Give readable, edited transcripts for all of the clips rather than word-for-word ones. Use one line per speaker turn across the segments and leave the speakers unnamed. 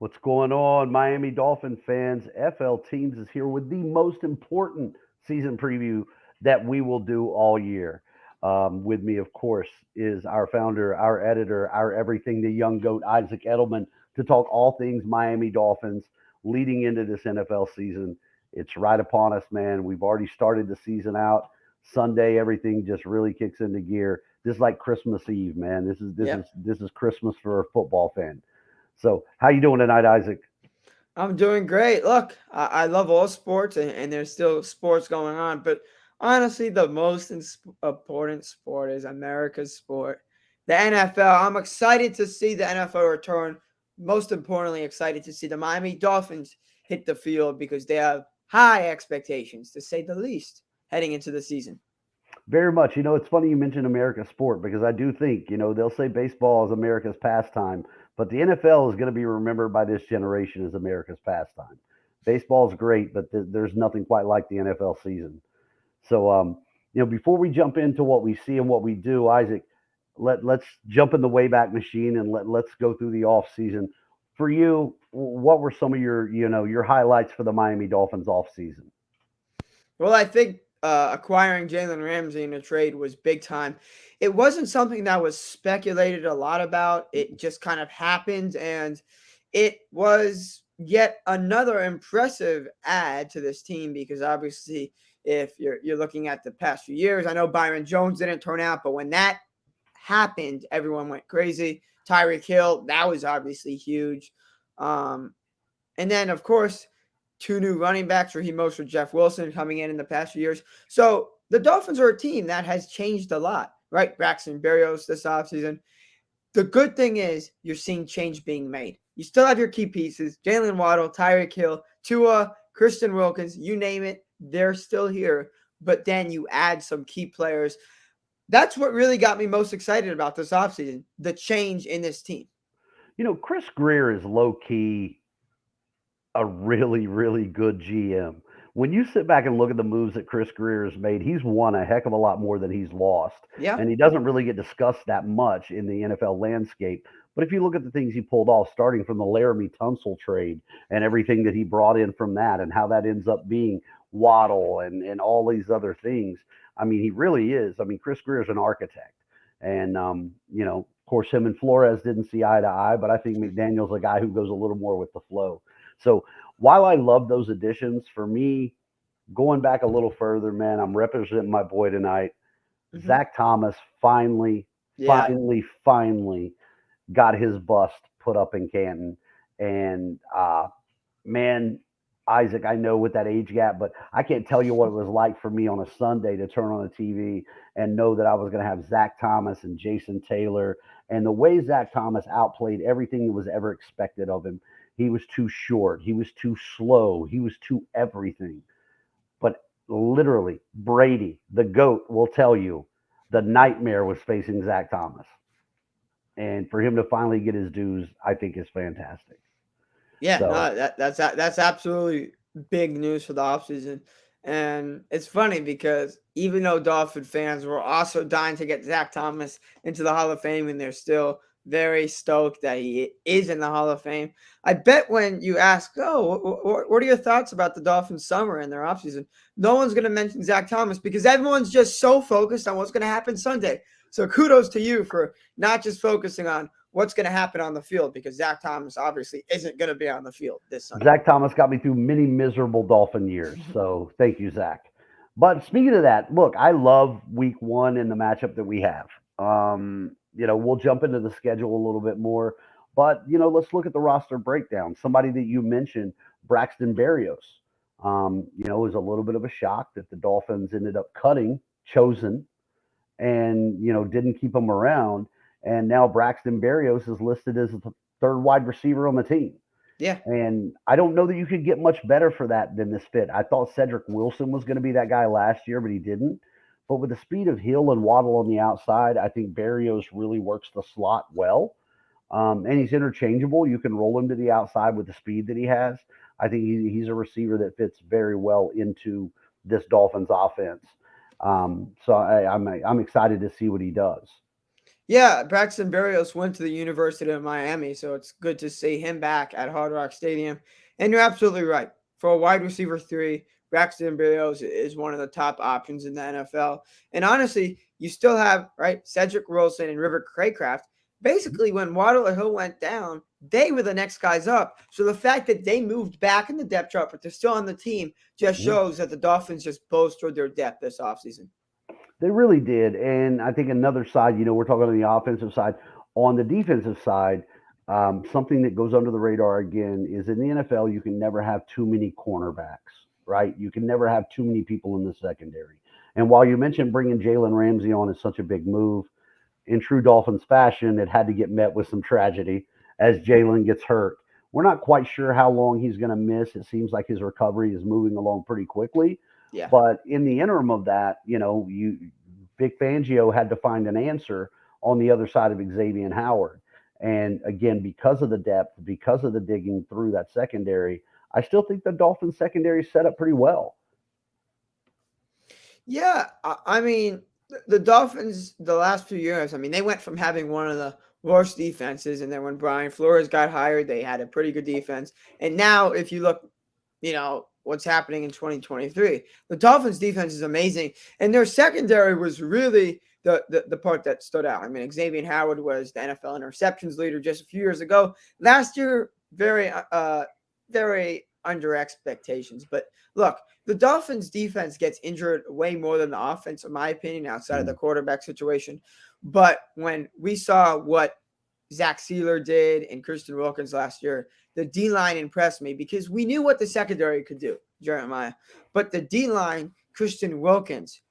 What's going on, Miami Dolphin fans? FL Teams is here with the most important season preview that we will do all year. With me, of course, is our founder, our editor, our everything, the young goat, Isaac Edelman, to talk all things Miami Dolphins leading into this NFL season. It's right upon us, man. We've already started the season out. Sunday, everything just really kicks into gear. This is like Christmas Eve, man. This is this is
Yep.
this is Christmas for a football fan. So, how you doing tonight, Isaac?
I'm doing great. Look, I love all sports, and there's still sports going on. But honestly, the most important sport is America's sport, the NFL. I'm excited to see the NFL return. Most importantly, excited to see the Miami Dolphins hit the field because they have high expectations, to say the least, heading into the season.
Very much. It's funny you mentioned America's sport because I do think, they'll say baseball is America's pastime, but the NFL is going to be remembered by this generation as America's pastime. Baseball is great, but there's nothing quite like the NFL season. So, before we jump into what we see and what we do, Isaac, let's jump in the Wayback Machine and let's go through the off season. For you, what were some of your highlights for the Miami Dolphins off season?
Well, I think acquiring Jalen Ramsey in a trade was big time. It wasn't something that was speculated a lot about. It just kind of happened, and it was yet another impressive add to this team because obviously, if you're looking at the past few years, I know Byron Jones didn't turn out, but when that happened, everyone went crazy. Tyreek Hill, that was obviously huge. Um, and then, of course, two new running backs, Raheem Mostert, Jeff Wilson, coming in the past few years. So the Dolphins are a team that has changed a lot, right? Braxton Berrios this offseason. The good thing is you're seeing change being made. You still have your key pieces, Jalen Waddle, Tyreek Hill, Tua, Christian Wilkins, you name it, they're still here. But then you add some key players. That's what really got me most excited about this offseason, the change in this team.
Chris Greer is low key a really, really good GM. When you sit back and look at the moves that Chris Greer has made, he's won a heck of a lot more than he's lost.
Yeah.
And he doesn't really get discussed that much in the NFL landscape. But if you look at the things he pulled off, starting from the Laramie Tunsil trade and everything that he brought in from that and how that ends up being Waddle and all these other things, I mean, he really is. I mean, Chris Greer is an architect. And, of course, him and Flores didn't see eye to eye, but I think McDaniel's a guy who goes a little more with the flow. So while I love those additions, for me, going back a little further, man, I'm representing my boy tonight.
Mm-hmm.
Zach Thomas finally,
Yeah.
finally, finally got his bust put up in Canton. And man, Isaac, I know with that age gap, but I can't tell you what it was like for me on a Sunday to turn on the TV and know that I was going to have Zach Thomas and Jason Taylor. And the way Zach Thomas outplayed everything that was ever expected of him, he was too short, he was too slow, he was too everything. But literally, Brady, the GOAT, will tell you the nightmare was facing Zach Thomas. And for him to finally get his dues, I think is fantastic.
Yeah,
So,
no, that's absolutely big news for the offseason. And it's funny because even though Dolphin fans were also dying to get Zach Thomas into the Hall of Fame, and they're still very stoked that he is in the Hall of Fame, I bet when you ask, oh, what are your thoughts about the Dolphins' summer and their offseason? No one's going to mention Zach Thomas because everyone's just so focused on what's going to happen Sunday. So kudos to you for not just focusing on what's going to happen on the field because Zach Thomas obviously isn't going to be on the field this Sunday.
Zach Thomas got me through many miserable Dolphin years. So, thank you, Zach. But speaking of that, look, I love week one and the matchup that we have. We'll jump into the schedule a little bit more, but let's look at the roster breakdown. Somebody that you mentioned, Braxton Berrios. It was a little bit of a shock that the Dolphins ended up cutting Chosen and didn't keep him around. And now Braxton Berrios is listed as the third wide receiver on the team.
Yeah.
And I don't know that you could get much better for that than this fit. I thought Cedric Wilson was going to be that guy last year, but he didn't. But with the speed of Hill and Waddle on the outside, I think Berrios really works the slot well. And he's interchangeable. You can roll him to the outside with the speed that he has. I think he's a receiver that fits very well into this Dolphins offense. So I'm excited to see what he does.
Yeah, Braxton Berrios went to the University of Miami, so it's good to see him back at Hard Rock Stadium. And you're absolutely right. For a wide receiver three, Braxton Berrios is one of the top options in the NFL. And honestly, you still have, right, Cedric Wilson and River Craycraft. Basically, when Waddle or Hill went down, they were the next guys up. So the fact that they moved back in the depth chart, but they're still on the team, just
Yeah.
shows that the Dolphins just bolstered their depth this offseason.
They really did. And I think another side, we're talking on the offensive side. On the defensive side, something that goes under the radar again is in the NFL, you can never have too many cornerbacks, right? You can never have too many people in the secondary. And while you mentioned bringing Jalen Ramsey on is such a big move, in true Dolphins fashion, it had to get met with some tragedy as Jalen gets hurt. We're not quite sure how long he's going to miss. It seems like his recovery is moving along pretty quickly.
Yeah.
But in the interim of that, Vic Fangio had to find an answer on the other side of Xavier Howard. And again, because of the depth, because of the digging through that secondary, I still think the Dolphins secondary set up pretty well.
Yeah, I mean, the Dolphins, the last few years, I mean, they went from having one of the worst defenses, and then when Brian Flores got hired, they had a pretty good defense. And now, if you look, what's happening in 2023, the Dolphins' defense is amazing, and their secondary was really the part that stood out. I mean, Xavier Howard was the NFL interceptions leader just a few years ago. Last year, very under expectations. But look, the Dolphins defense gets injured way more than the offense, in my opinion, outside of the quarterback situation. But when we saw what Zach Sealer did and Christian Wilkins last year, the D-line impressed me because we knew what the secondary could do, Jeremiah. But the D-line, Christian Wilkins,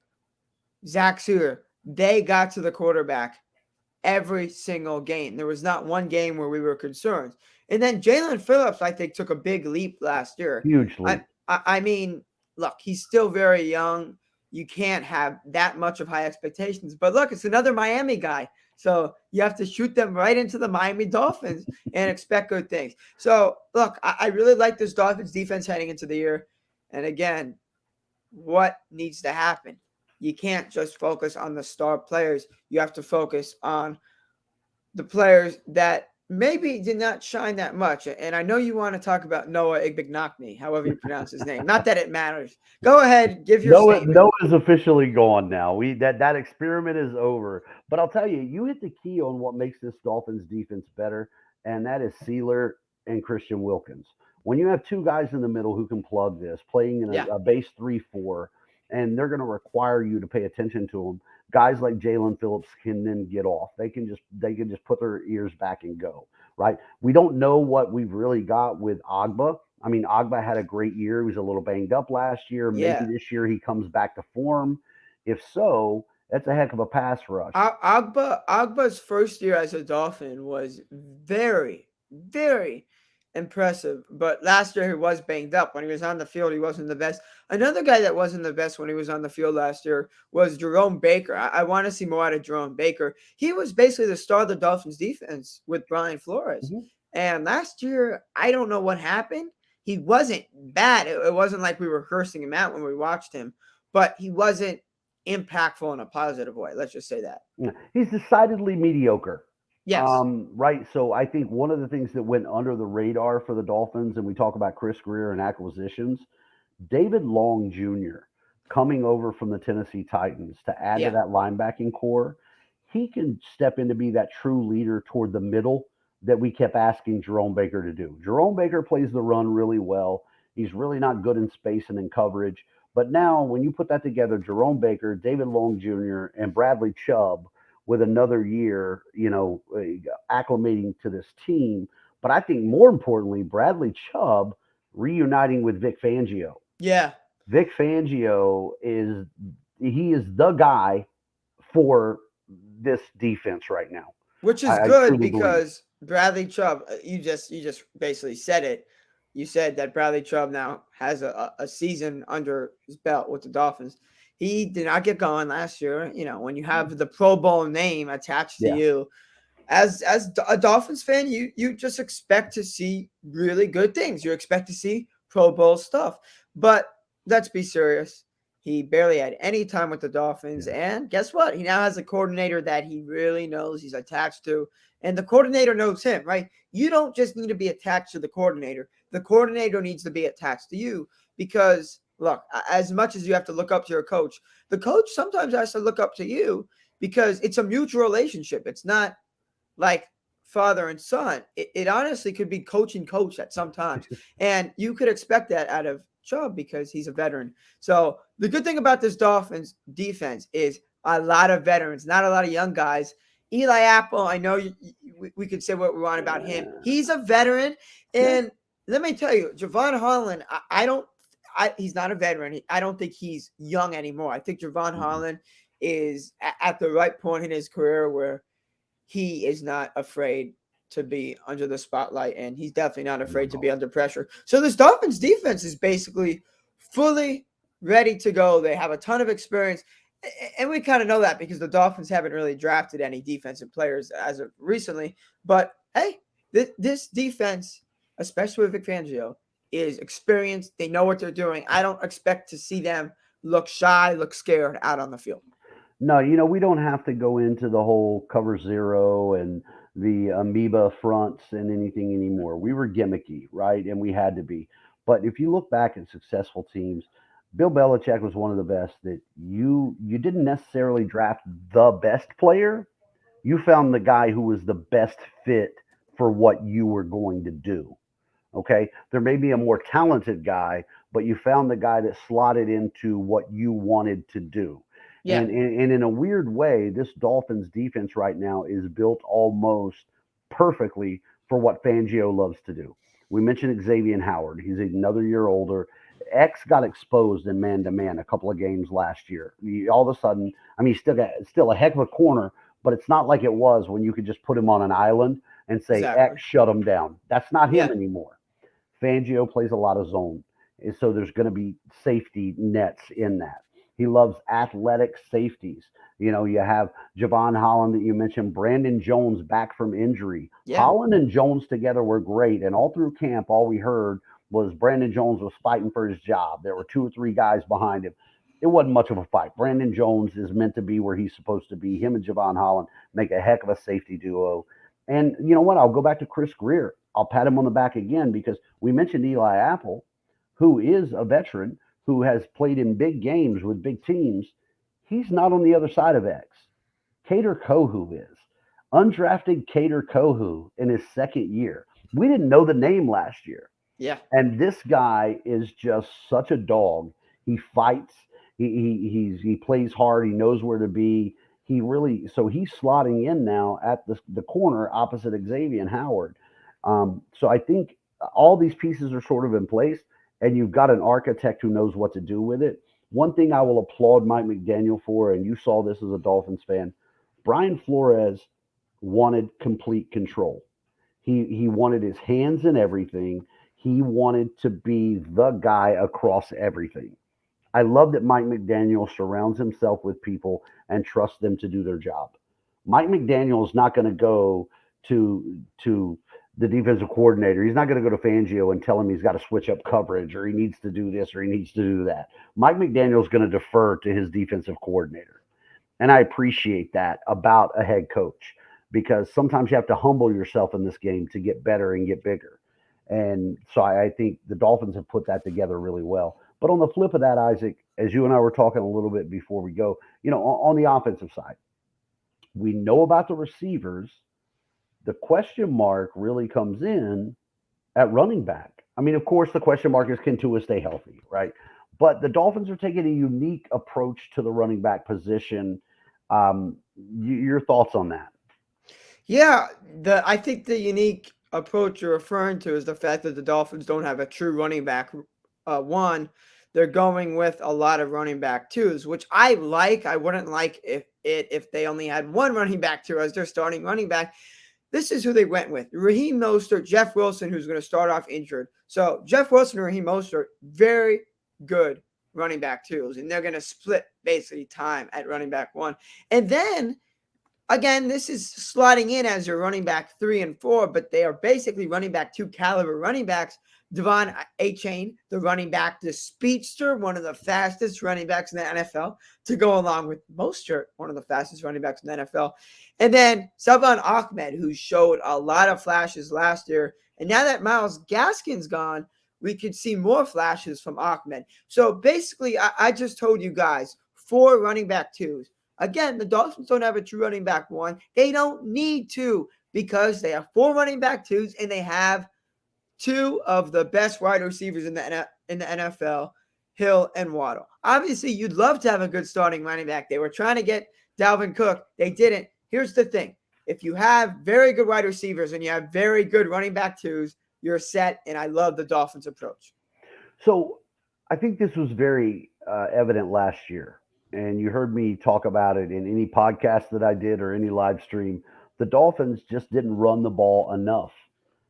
Zach Sealer, they got to the quarterback every single game. There was not one game where we were concerned. And then Jalen Phillips, I think, took a big leap last year.
Hugely.
I mean, look, he's still very young. You can't have that much of high expectations. But look, it's another Miami guy. So you have to shoot them right into the Miami Dolphins and expect good things. So, look, I really like this Dolphins defense heading into the year. And again, what needs to happen? You can't just focus on the star players. You have to focus on the players that maybe did not shine that much. And I know you want to talk about Noah Igbenogany, however you pronounce his name. Not that it matters. Go ahead, give your statement.
Noah is officially gone now. That experiment is over. But I'll tell you, you hit the key on what makes this Dolphins defense better, and that is Sealer and Christian Wilkins. When you have two guys in the middle who can plug this, playing in a base 3-4, and they're going to require you to pay attention to them. Guys like Jalen Phillips can then get off. They can just put their ears back and go. Right. We don't know what we've really got with Agba. I mean, Agba had a great year. He was a little banged up last year. Maybe this year he comes back to form. If so, that's a heck of a pass rush.
Agba's first year as a Dolphin was very, very impressive. But last year he was banged up. When he was on the field, he wasn't the best. Another guy that wasn't the best when he was on the field last year was Jerome Baker. I want to see more out of Jerome Baker. He was basically the star of the Dolphins defense with Brian Flores. Mm-hmm. And last year, I don't know what happened. He wasn't bad. It wasn't like we were cursing him out when we watched him, but he wasn't impactful in a positive way. Let's just say that.
He's decidedly mediocre.
Yes.
Right. So I think one of the things that went under the radar for the Dolphins, and we talk about Chris Greer and acquisitions, David Long Jr. coming over from the Tennessee Titans to add to that linebacking core, he can step in to be that true leader toward the middle that we kept asking Jerome Baker to do. Jerome Baker plays the run really well. He's really not good in space and in coverage. But now when you put that together, Jerome Baker, David Long Jr., and Bradley Chubb with another year, acclimating to this team. But I think more importantly, Bradley Chubb reuniting with Vic Fangio.
Yeah.
Vic Fangio is the guy for this defense right now.
Which is good because Bradley Chubb, you just basically said it. You said that Bradley Chubb now has a season under his belt with the Dolphins. He did not get going last year. When you have the Pro Bowl name attached to you, as a Dolphins fan, you just expect to see really good things. You expect to see Pro Bowl stuff. But let's be serious. He barely had any time with the Dolphins.
Yeah.
And guess what? He now has a coordinator that he really knows he's attached to. And the coordinator knows him, right? You don't just need to be attached to the coordinator. The coordinator needs to be attached to you because, look, as much as you have to look up to your coach, the coach sometimes has to look up to you because it's a mutual relationship. It's not like father and son. It honestly could be coach and coach at sometimes. And you could expect that out of Chubb because he's a veteran. So the good thing about this Dolphins defense is a lot of veterans, not a lot of young guys. Eli Apple, I know we could say what we want about him. He's a veteran.
Yeah.
And let me tell you, Javon Holland, he's not a veteran. I don't think he's young anymore. I think Javon Holland is at the right point in his career where he is not afraid to be under the spotlight, and he's definitely not afraid to be under pressure. So this Dolphins defense is basically fully ready to go. They have a ton of experience, and we kind of know that because the Dolphins haven't really drafted any defensive players as of recently. But hey, this defense, especially with Vic Fangio, is experienced. They know what they're doing. I don't expect to see them look shy, look scared out on the field.
No, we don't have to go into the whole cover zero and the amoeba fronts and anything anymore. We were gimmicky, right? And we had to be. But if you look back at successful teams, Bill Belichick was one of the best that you didn't necessarily draft the best player. You found the guy who was the best fit for what you were going to do. Okay. There may be a more talented guy, but you found the guy that slotted into what you wanted to do.
Yeah.
And in a weird way, this Dolphins defense right now is built almost perfectly for what Fangio loves to do. We mentioned Xavier Howard. He's another year older. X got exposed in man to man a couple of games last year. All of a sudden, I mean, he's still a heck of a corner, but it's not like it was when you could just put him on an island and say
Exactly.
X shut him down. That's not him
Yeah.
anymore. Fangio plays a lot of zone, and so there's going to be safety nets in that. He loves athletic safeties. You have Javon Holland that you mentioned, Brandon Jones back from injury.
Yeah.
Holland and Jones together were great, and all through camp, all we heard was Brandon Jones was fighting for his job. There were two or three guys behind him. It wasn't much of a fight. Brandon Jones is meant to be where he's supposed to be. Him and Javon Holland make a heck of a safety duo. And you know what? I'll go back to Chris Greer. I'll pat him on the back again because we mentioned Eli Apple, who is a veteran who has played in big games with big teams. He's not on the other side of X. Cater Kohu is. Undrafted Cater Kohu in his second year. We didn't know the name last year.
Yeah.
And this guy is just such a dog. He fights. He plays hard. He knows where to be. So he's slotting in now at the corner opposite Xavier Howard. So I think all these pieces are sort of in place, and you've got an architect who knows what to do with it. One thing I will applaud Mike McDaniel for, and you saw this as a Dolphins fan, Brian Flores wanted complete control. He wanted his hands in everything. He wanted to be the guy across everything. I love that Mike McDaniel surrounds himself with people and trusts them to do their job. Mike McDaniel is not going to go to the defensive coordinator. He's not going to go to Fangio and tell him he's got to switch up coverage or he needs to do this or he needs to do that. Mike McDaniel is going to defer to his defensive coordinator. And I appreciate that about a head coach because sometimes you have to humble yourself in this game to get better and get bigger. And so I think the Dolphins have put that together really well. But on the flip of that, Isaac, as you and I were talking a little bit before we go, on the offensive side, we know about the receivers. The question mark really comes in at running back. I mean, of course, the question mark is can Tua stay healthy, right? But the Dolphins are taking a unique approach to the running back position. Your thoughts on that?
Yeah, I think the unique approach you're referring to is the fact that the Dolphins don't have a true running back. One, they're going with a lot of running back twos, which I like. I wouldn't like if they only had one running back two as their starting running back. This is who they went with: Raheem Mostert, Jeff Wilson, who's going to start off injured. So Jeff Wilson and Raheem Mostert, very good running back twos, and they're going to split basically time at running back one, and then again, this is slotting in as your running back 3 and 4, but they are basically running back 2 caliber running backs. Devon Achane, the running back, the speedster, one of the fastest running backs in the NFL, to go along with Mostert, one of the fastest running backs in the NFL. And then Salvon Ahmed, who showed a lot of flashes last year. And now that Myles Gaskin's gone, we could see more flashes from Ahmed. So basically, I just told you guys 4 running back 2s. Again, the Dolphins don't have a true running back 1. They don't need to because they have 4 running back 2s and they have 2 of the best wide receivers in the NFL, Hill and Waddle. Obviously, you'd love to have a good starting running back. They were trying to get Dalvin Cook. They didn't. Here's the thing. If you have very good wide receivers and you have very good running back 2s, you're set, and I love the Dolphins' approach.
So I think this was very evident last year, and you heard me talk about it in any podcast that I did or any live stream. The Dolphins just didn't run the ball enough.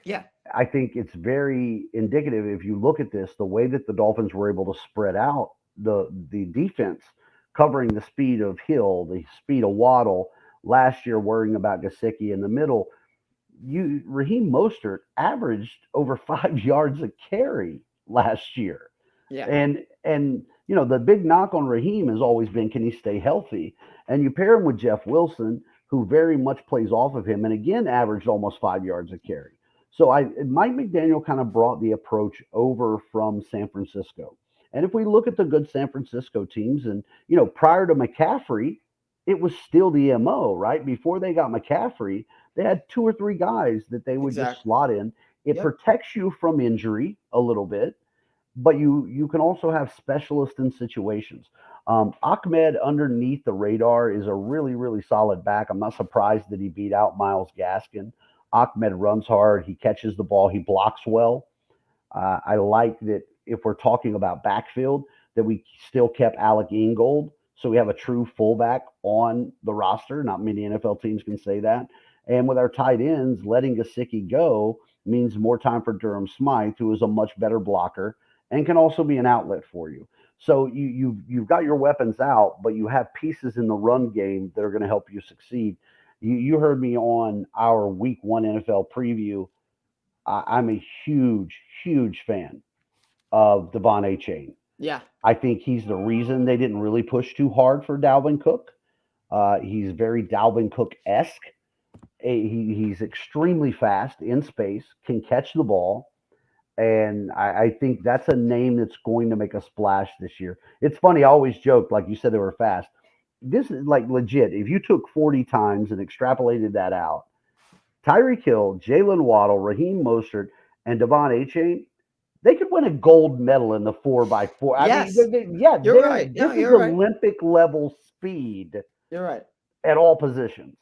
Yeah.
I think it's very indicative if you look at this, the way that the Dolphins were able to spread out the defense, covering the speed of Hill, the speed of Waddle. Last year, worrying about Gesicki in the middle, Raheem Mostert averaged over 5 yards a carry last year.
Yeah.
And the big knock on Raheem has always been, can he stay healthy? And you pair him with Jeff Wilson, who very much plays off of him, and again averaged almost 5 yards a carry. So Mike McDaniel kind of brought the approach over from San Francisco. And if we look at the good San Francisco teams, and prior to McCaffrey, it was still the MO, right? Before they got McCaffrey, they had 2 or 3 guys that they would just
Exactly.
slot in. It
Yep.
protects you from injury a little bit, but you can also have specialists in situations. Ahmed underneath the radar is a really, really solid back. I'm not surprised that he beat out Myles Gaskin. Ahmed runs hard. He catches the ball. He blocks well. I like that if we're talking about backfield, that we still kept Alec Ingold. So we have a true fullback on the roster. Not many NFL teams can say that. And with our tight ends, letting Gesicki go means more time for Durham Smythe, who is a much better blocker and can also be an outlet for you. So you've got your weapons out, but you have pieces in the run game that are going to help you succeed. You heard me on our Week 1 NFL preview. I'm a huge, huge fan of Devon Achane.
Yeah.
I think he's the reason they didn't really push too hard for Dalvin Cook. He's very Dalvin Cook esque. He's extremely fast in space, can catch the ball, and I think that's a name that's going to make a splash this year. It's funny. I always joke, like you said, they were fast. This is like legit. If you took 40 times and extrapolated that out, Tyreek Hill, Jalen Waddle, Raheem Mostert, and Devon Achane, they could win a gold medal in the 4x4. I mean,
Yes.
yeah,
You're right. No,
this is
you're right.
Olympic level speed
You're right.
at all positions.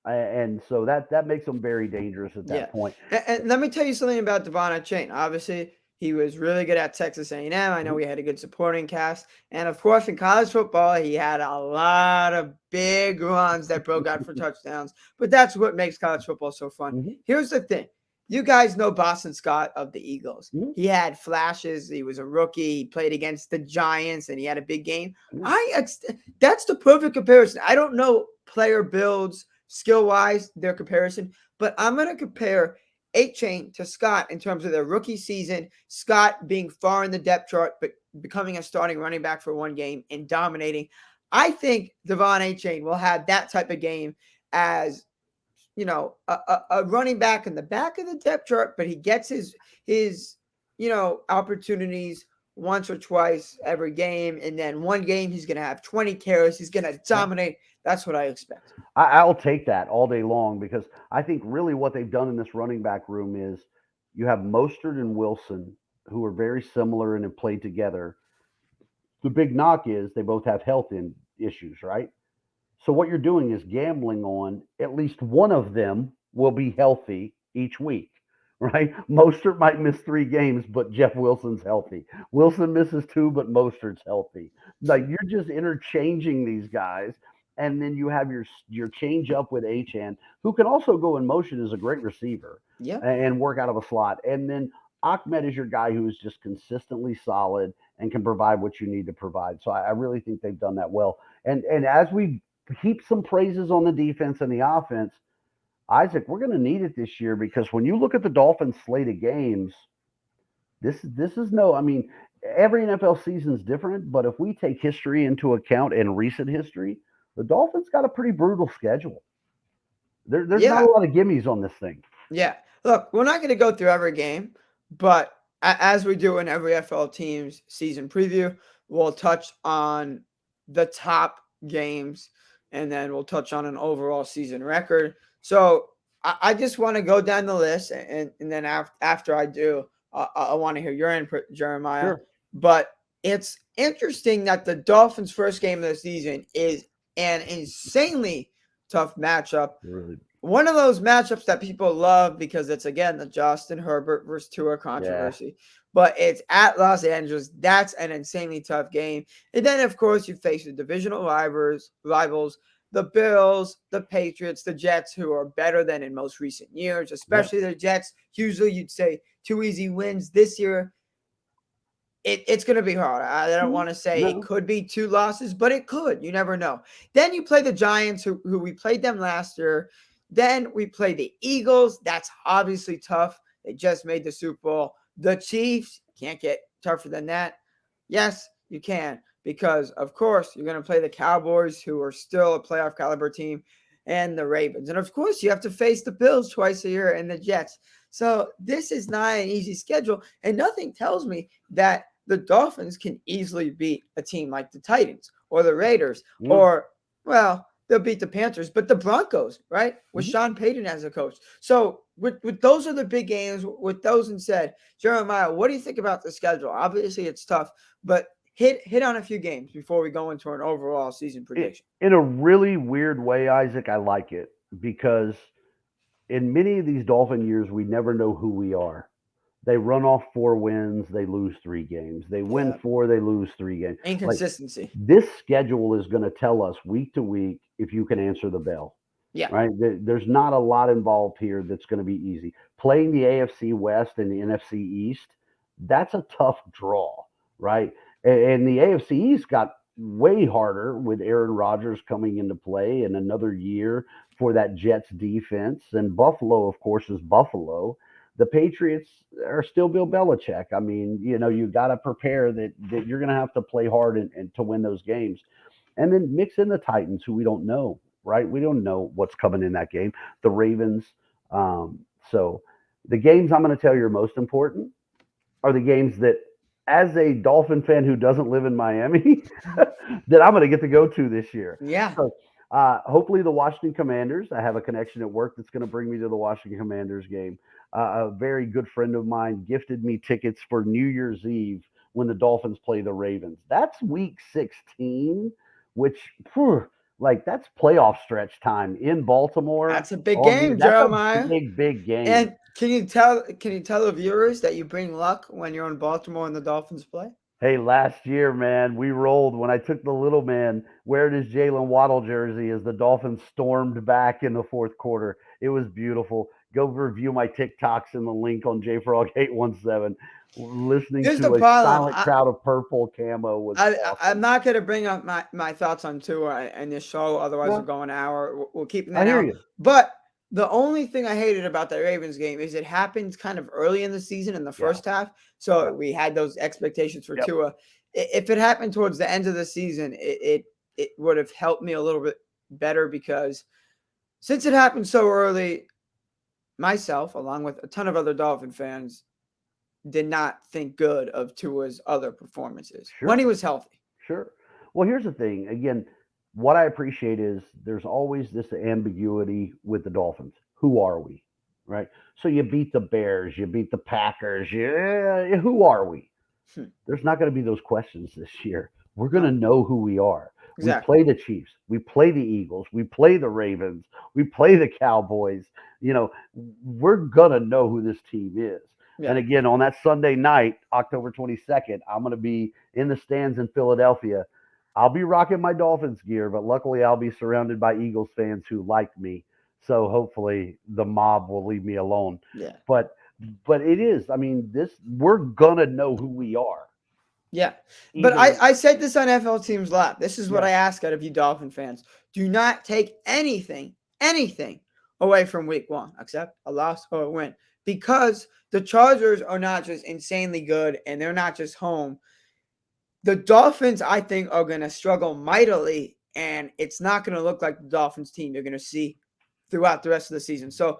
And so that makes them very dangerous at
Yeah.
that point.
And let me tell you something about Devon Achane. Obviously, he was really good at Texas A&M. I know we had a good supporting cast. And, of course, in college football, he had a lot of big runs that broke out for touchdowns. But that's what makes college football so fun.
Mm-hmm.
Here's the thing. You guys know Boston Scott of the Eagles.
Mm-hmm.
He had flashes. He was a rookie. He played against the Giants, and he had a big game.
Mm-hmm.
That's the perfect comparison. I don't know player builds, skill-wise, their comparison, but I'm going to compare Achane to Scott in terms of their rookie season. Scott being far in the depth chart, but becoming a starting running back for one game and dominating. I think Devon Achane will have that type of game as a running back in the back of the depth chart, but he gets his opportunities once or twice every game, and then one game he's going to have 20 carries. He's going to dominate. That's what I expect.
I'll take that all day long because I think really what they've done in this running back room is you have Mostert and Wilson, who are very similar and have played together. The big knock is they both have health issues, right? So what you're doing is gambling on at least one of them will be healthy each week, right? Mostert might miss 3 games, but Jeff Wilson's healthy. Wilson misses 2, but Mostert's healthy. Like you're just interchanging these guys. And then you have your change up with Achane, who can also go in motion as a great receiver and work out of a slot. And then Ahmed is your guy who is just consistently solid and can provide what you need to provide. So I really think they've done that well. And as we heap some praises on the defense and the offense. Isaac, we're going to need it this year because when you look at the Dolphins' slate of games, this is no. I mean, every NFL season is different, but if we take history into account and recent history, the Dolphins got a pretty brutal schedule. There's not a
Yeah.
lot of gimmies on this thing.
Yeah. Look, we're not going to go through every game, but as we do in every FL team's season preview, we'll touch on the top games and then we'll touch on an overall season record. So I just want to go down the list and then after I do, I want to hear your input, Jeremiah.
Sure.
But it's interesting that the Dolphins' first game of the season is an insanely tough matchup.
Really.
One of those matchups that people love because it's, again, the Justin Herbert versus Tua controversy. But it's at Los Angeles. That's an insanely tough game. And then, of course, you face the divisional rivals, the Bills, the Patriots, the Jets, who are better than in most recent years, especially the Jets. Usually you'd say 2 easy wins. This year, it's going to be hard. I don't want to say it could be 2 losses, but it could. You never know. Then you play the Giants, who we played them last year. Then we play the Eagles. That's obviously tough. They just made the Super Bowl. The Chiefs, can't get tougher than that. Yes, you can, because, of course, you're going to play the Cowboys, who are still a playoff caliber team, and the Ravens. And, of course, you have to face the Bills twice a year and the Jets. So this is not an easy schedule, and nothing tells me that the Dolphins can easily beat a team like the Titans or the Raiders or, well, they'll beat the Panthers, but the Broncos, right, with Sean Payton as a coach. So with those are the big games. With those and said, Jeremiah, what do you think about the schedule? Obviously, it's tough, but hit on a few games before we go into an overall season prediction.
In a really weird way, Isaac, I like it because in many of these Dolphin years, we never know who we are. They run off 4 wins, they lose 3 games. They win 4, they lose 3 games.
Inconsistency.
Like, this schedule is going to tell us week to week if you can answer the bell.
Yeah.
Right? There's not a lot involved here that's going to be easy. Playing the AFC West and the NFC East, that's a tough draw, right? And the AFC East got way harder with Aaron Rodgers coming into play and another year for that Jets defense. And Buffalo, of course, is Buffalo. The Patriots are still Bill Belichick. I mean, you got to prepare that you're going to have to play hard and to win those games. And then mix in the Titans, who we don't know, right? We don't know what's coming in that game. The Ravens. So the games I'm going to tell you are most important are the games that, as a Dolphin fan who doesn't live in Miami, that I'm going to get to go to this year.
Yeah.
So, hopefully the Washington Commanders. I have a connection at work that's going to bring me to the Washington Commanders game. A very good friend of mine gifted me tickets for New Year's Eve when the Dolphins play the Ravens. That's week 16, which, that's playoff stretch time in Baltimore.
That's a big game, Jeremiah.
Big game.
And can you tell the viewers that you bring luck when you're in Baltimore and the Dolphins play?
Hey, last year, man, we rolled when I took the little man wearing his Jaylen Waddle jersey as the Dolphins stormed back in the fourth quarter. It was beautiful. Go review my TikToks in the link on JFrog817. Listening
Here's
to
the
a
problem.
silent crowd of purple camo was awesome.
I'm not going to bring up my thoughts on Tua in this show. Otherwise, we'll go an hour. We'll keep that out. But the only thing I hated about the Ravens game is it happened kind of early in the season in the first half. So we had those expectations for Tua. If it happened towards the end of the season, it would have helped me a little bit better because since it happened so early, myself, along with a ton of other Dolphin fans, did not think good of Tua's other performances when he was healthy.
Sure. Well, here's the thing. Again, what I appreciate is there's always this ambiguity with the Dolphins. Who are we? Right? So you beat the Bears, you beat the Packers. Who are we? There's not going to be those questions this year. We're going to know who we are.
Exactly.
We play the Chiefs. We play the Eagles. We play the Ravens. We play the Cowboys. We're going to know who this team is. Yeah. And again, on that Sunday night, October 22nd, I'm going to be in the stands in Philadelphia. I'll be rocking my Dolphins gear, but luckily I'll be surrounded by Eagles fans who like me. So hopefully the mob will leave me alone.
Yeah.
But it is. I mean, we're going to know who we are.
Yeah. But I said this on FL Teams Live. This is what I ask out of you Dolphin fans. do not take anything away from week one, except a loss or a win. Because the Chargers are not just insanely good and they're not just home. The Dolphins, I think, are going to struggle mightily, and it's not going to look like the Dolphins team you're going to see throughout the rest of the season. So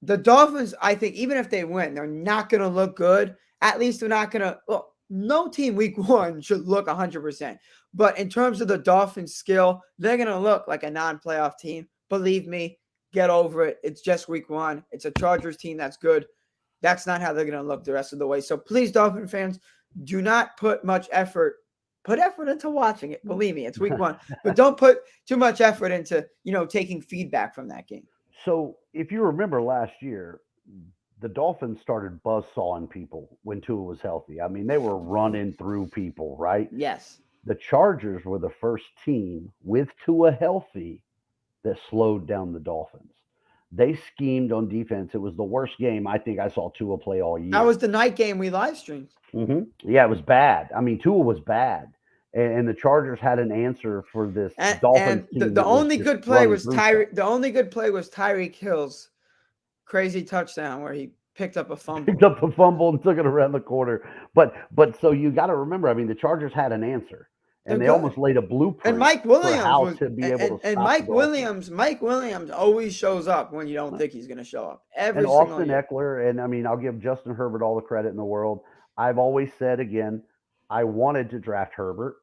the Dolphins, I think, even if they win, they're not going to look good. At least they're not going to. Well, no team week one should look 100%. But in terms of the Dolphins' skill, they're going to look like a non-playoff team. Believe me, get over it. It's just week one. It's a Chargers team that's good. That's not how they're going to look the rest of the way. So please, Dolphin fans, do not put much effort. Put effort into watching it. Believe me, it's week one. But don't put too much effort into, taking feedback from that game.
So if you remember last year, the Dolphins started buzzsawing people when Tua was healthy. I mean, they were running through people, right?
Yes.
The Chargers were the first team with Tua healthy that slowed down the Dolphins. They schemed on defense. It was the worst game I think I saw Tua play all year.
That was the night game we live streamed.
Yeah, it was bad. I mean, Tua was bad, and the Chargers had an answer for this Dolphins team.
The only good play was Tyreek. The only good play was Tyreek Hill's crazy touchdown where he picked up a fumble.
Picked up a fumble and took it around the corner. But so you got to remember, I mean, the Chargers had an answer. And they almost laid a blueprint.
And Mike Williams
for how to be able to.
And Mike Williams always shows up when you don't think he's going to show up. And
Austin Eckler, and I mean, I'll give Justin Herbert all the credit in the world. I've always said again, I wanted to draft Herbert.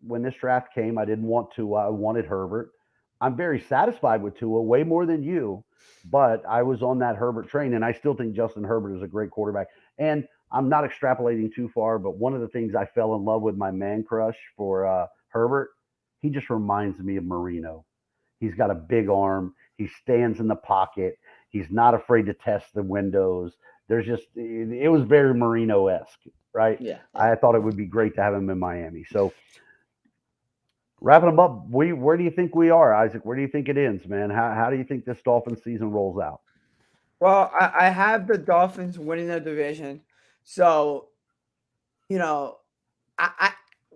When this draft came, I didn't want to. I wanted Herbert. I'm very satisfied with Tua, way more than you, but I was on that Herbert train, and I still think Justin Herbert is a great quarterback. And I'm not extrapolating too far, but one of the things I fell in love with my man crush for Herbert, he just reminds me of Marino. He's got a big arm. He stands in the pocket. He's not afraid to test the windows. It was very Marino-esque, right?
Yeah.
I thought it would be great to have him in Miami. So wrapping them up, where do you think we are, Isaac? Where do you think it ends, man? How do you think this Dolphins season rolls out?
Well, I have the Dolphins winning the division. So, I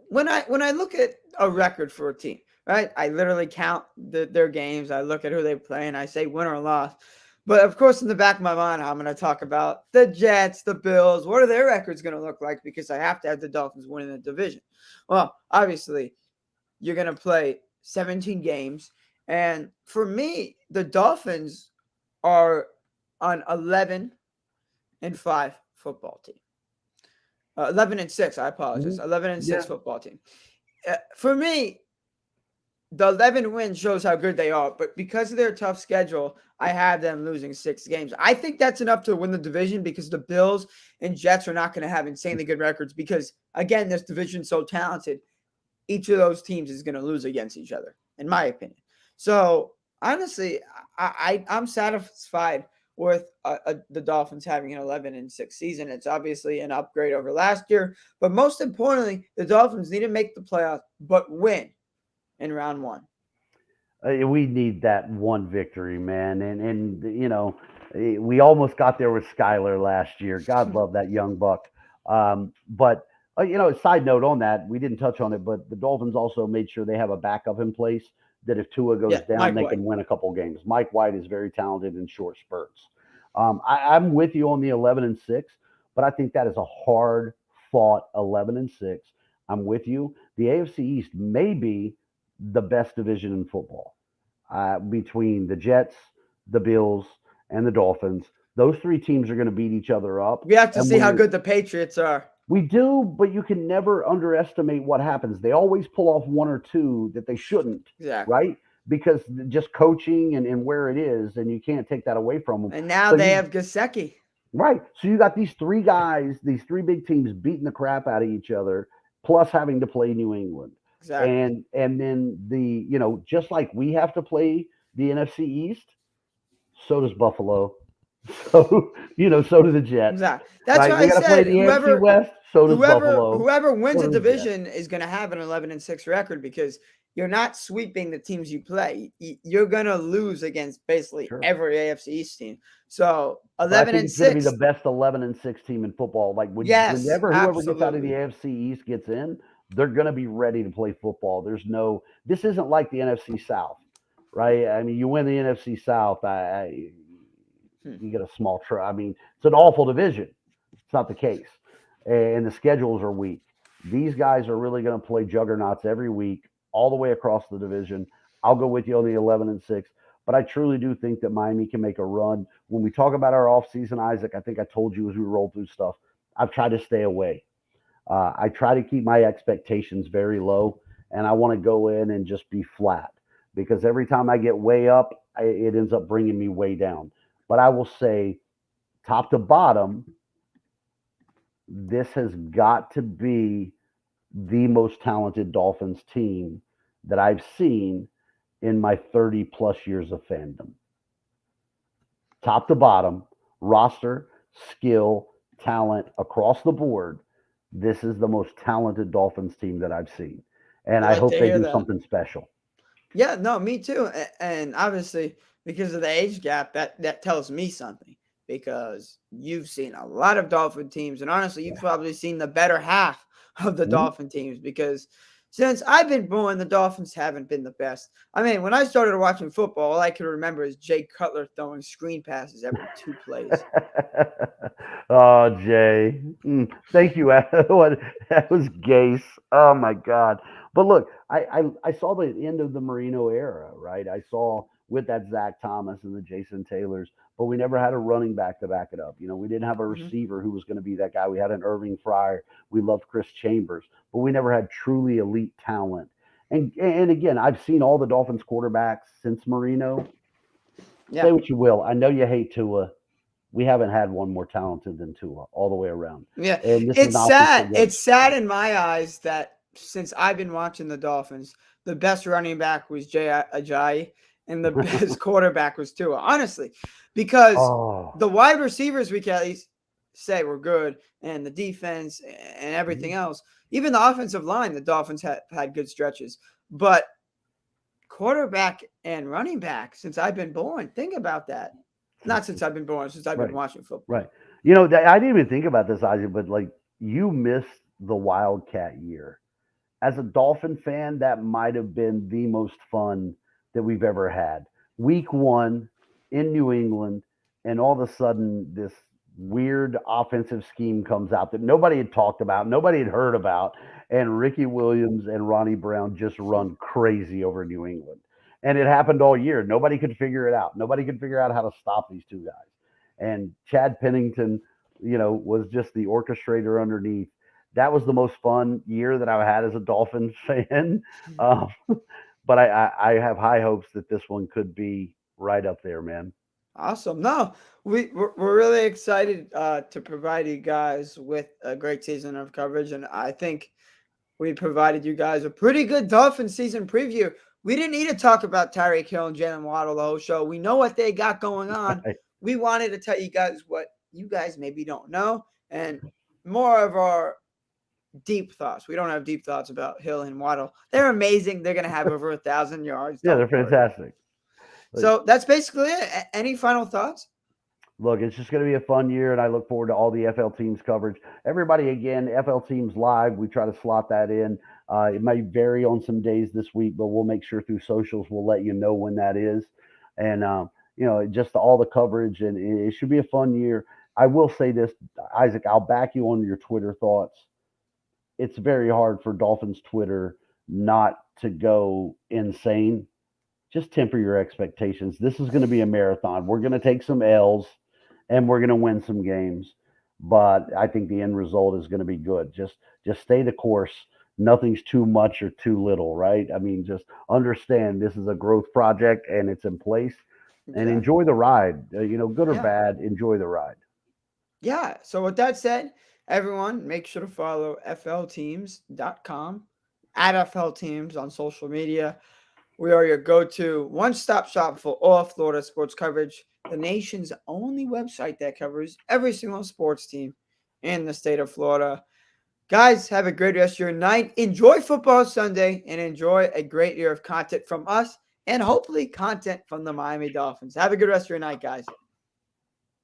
when I look at a record for a team, right? I literally count their games. I look at who they play, and I say win or loss. But of course, in the back of my mind, I'm going to talk about the Jets, the Bills. What are their records going to look like? Because I have to have the Dolphins winning the division. Well, obviously, you're going to play 17 games, and for me, the Dolphins are an 11-5 football team. 11-6. I apologize. 11-6 football team. For me, the 11 wins shows how good they are, but because of their tough schedule, I have them losing 6 games. I think that's enough to win the division because the Bills and Jets are not going to have insanely good records because, again, this division is so talented. Each of those teams is going to lose against each other, in my opinion. So, honestly, I'm satisfied with the Dolphins having an 11-6 season. It's obviously an upgrade over last year. But most importantly, the Dolphins need to make the playoffs, but win in round one.
We need that one victory, man. And we almost got there with Skyler last year. God love that young buck. But side note on that, we didn't touch on it, but the Dolphins also made sure they have a backup in place that if Tua goes down, they can win a couple games. Mike White is very talented in short spurts. I'm with you on the 11-6, but I think that is a hard-fought 11-6. I'm with you. The AFC East may be the best division in football between the Jets, the Bills, and the Dolphins. Those 3 teams are going to beat each other up.
We have to see how good the Patriots are.
We do, but you can never underestimate what happens. They always pull off 1 or 2 that they shouldn't, right? Because just coaching and where it is, and you can't take that away from them.
And now they have Gesicki.
Right. So you got these 3 guys, these 3 big teams beating the crap out of each other, plus having to play New England.
Exactly.
And then just like we have to play the NFC East, so does Buffalo. So so do the Jets.
Exactly. That's why I said
play the NFC West. So does Buffalo.
Whoever wins a division is going to have an 11-6 record because you're not sweeping the teams you play. You're going to lose against basically every AFC East team. So 11-6
is going to be the best 11-6 team in football. Like whenever whoever gets out of the AFC East gets in, They're going to be ready to play football. This isn't like the NFC South, right? I mean, you win the NFC South,
Hmm.
you get a small I mean, it's an awful division. It's not the case. And the schedules are weak. These guys are really going to play juggernauts every week, all the way across the division. I'll go with you on the 11-6, but I truly do think that Miami can make a run. When we talk about our offseason, Isaac, I think I told you as we roll through stuff, I've tried to stay away. I try to keep my expectations very low, and I want to go in and just be flat because every time I get way up, it ends up bringing me way down. But I will say, top to bottom, this has got to be the most talented Dolphins team that I've seen in my 30 plus years of fandom. Top to bottom, roster, skill, talent across the board. This is the most talented Dolphins team that I've seen. And
I
I
like
hope
to
they
hear
do
that.
something special.
Yeah, no, me too. And obviously, because of the age gap, that tells me something. Because you've seen a lot of Dolphin teams, and honestly, you've
Yeah.
probably seen the better half of the
Mhm.
Dolphin teams. Because since I've been born, the Dolphins haven't been the best. I mean, when I started watching football, all I can remember is Jay Cutler throwing screen passes every 2 plays.
Oh, Jay. Thank you. That was Gase. Oh my God. But look, I saw the end of the Marino era, right? I saw with that Zach Thomas and the Jason Taylors, but we never had a running back to back it up. We didn't have a
Mhm.
receiver who was going to be that guy. We had an Irving Fryer. We loved Chris Chambers, but we never had truly elite talent. And again, I've seen all the Dolphins quarterbacks since Marino. Say
Yeah.
what you will. I know you hate Tua. We haven't had one more talented than Tua all the way around.
Yeah,
And this is
it's
not to
sad.
say that.
It's sad in my eyes that since I've been watching the Dolphins, the best running back was Jay Ajayi, and the best quarterback was Tua. Honestly, because
Oh,
the wide receivers we can at least say were good, and the defense and everything
mhm.
else, even the offensive line, the Dolphins had good stretches, but quarterback and running back since I've been born. Think about that. Not since I've been born, since I've been
Right,
watching football.
right. I didn't even think about this, Isaac, but like you missed the Wildcat year. As a Dolphin fan, that might have been the most fun that we've ever had. Week one in New England, and all of a sudden, this weird offensive scheme comes out that nobody had talked about, nobody had heard about, and Ricky Williams and Ronnie Brown just run crazy over New England. And it happened all year. Nobody could figure it out. Nobody could figure out how to stop these two guys. And Chad Pennington, was just the orchestrator underneath. That was the most fun year that I've had as a Dolphins fan. Um, but I have high hopes that this one could be right up there, man.
Awesome. No, we're really excited to provide you guys with a great season of coverage. And I think we provided you guys a pretty good Dolphin season preview. We didn't need to talk about Tyreek Hill and Jaylen Waddle the whole show. We know what they got going on. We wanted to tell you guys what you guys maybe don't know and more of our deep thoughts. We don't have deep thoughts about Hill and Waddle. They're amazing. They're going to have over 1,000 yards.
Yeah, they're
Don't worry.
fantastic. Like,
So that's basically it. Any final thoughts?
look, it's just going to be a fun year, and I look forward to all the FL teams coverage. Everybody, again, FL teams live. We try to slot that in. It may vary on some days this week, but we'll make sure through socials we'll let you know when that is. And just all the coverage, and it should be a fun year. I will say this, Isaac. I'll back you on your Twitter thoughts. It's very hard for Dolphins Twitter not to go insane. Just temper your expectations. This is going to be a marathon. We're going to take some L's and we're going to win some games. But I think the end result is going to be good. Just stay the course. Nothing's too much or too little, right? I mean, just understand this is a growth project and it's in place, and
Exactly.
enjoy the ride. Good or
Yeah.
bad, enjoy the ride.
Yeah. So with that said, everyone make sure to follow flteams.com at FL Teams on social media. We are your go-to one-stop shop for all Florida sports coverage, the nation's only website that covers every single sports team in the state of Florida. Guys, have a great rest of your night. Enjoy football Sunday and enjoy a great year of content from us and hopefully content from the Miami Dolphins. Have a good rest of your night, guys.